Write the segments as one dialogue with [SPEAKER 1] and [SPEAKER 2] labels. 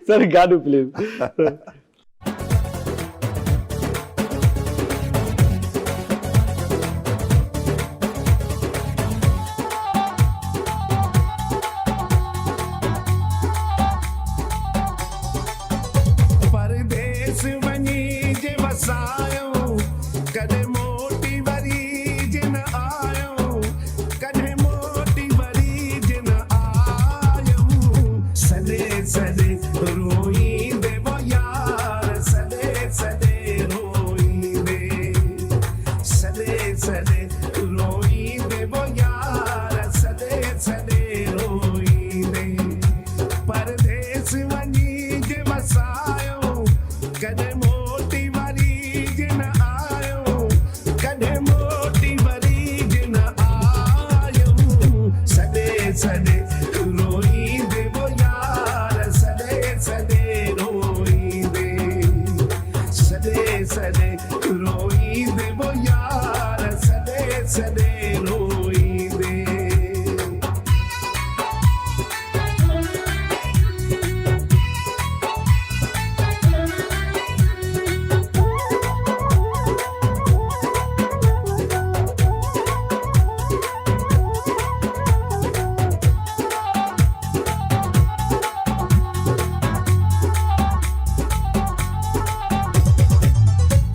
[SPEAKER 1] Sir गाणं please.
[SPEAKER 2] परदेस वञी जे वसायो कॾहिं मोटी वरी जे न आयो कॾहिं मोटी वरी जे न आयो सॾे सॾे रोईंदे वो यार सॾे सॾे रोईंदे सॾे सॾे रोईंदे वो यार सॾे सॾे रोईंदे परदेस वञी जे वसायो कॾहिं मोटी वरी जे न आयो कॾहिं मोटी वरी जे न आयो सॾे सॾे रोईंदे वो यार सॾे सॾे रोईंदे सॾे सॾे रोईंदे वो यार सॾे सॾे रोईंदे.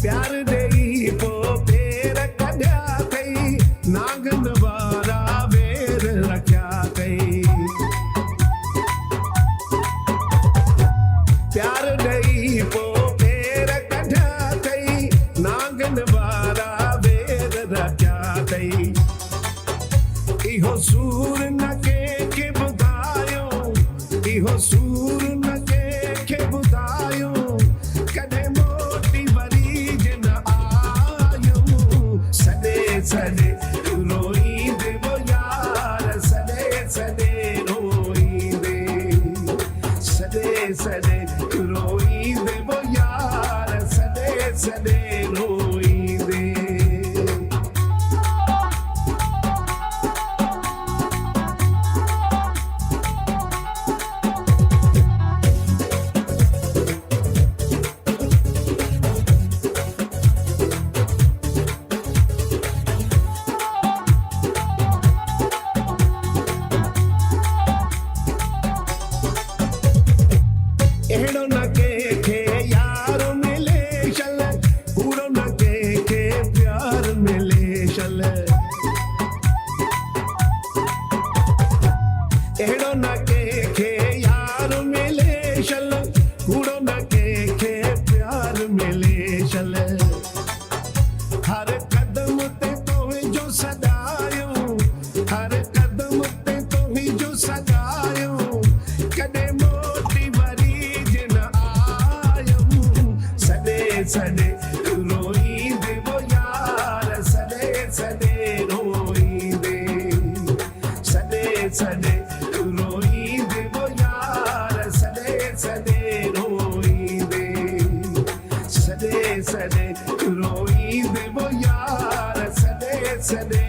[SPEAKER 2] प्यार ॾेई पोइ पेर कढिया अथई नागन वारा वेर रखिया अथई प्यार ॾेई पोइ पेर कढिया अथई नागन वारा वेर रखिया अथई इहो सूर न कंहिंखे ॿुधायो इहो सूर न कंहिंखे ॿुधायो कॾहिं मोटी वरी जे न आयो सॾे सॾे रोईंदे वो यार सॾे सॾे रोईंदे सॾे सॾे रोईंदे वो यार सॾे सॾे रोईंदे. अहिड़ो न कंहिंखे यार मिले शल कूड़ो न कंहिंखे प्यार मिले शल अहिड़ो न कंहिंखे यार मिले शल कूड़ो न कंहिंखे प्यार मिले शल हर कदम ते तुंहिंजो सदायो हर कदम ते तुंहिंजो सदायो कॾहिं मोटी वरी जे न आयो सॾे सॾे रोईंदे वो यार सॾे सॾे रोईंदे सॾे सॾे रोईंदे वो यार सॾे सॾे रोईंदे सॾे सॾे रोईंदे वो यार सॾे सॾे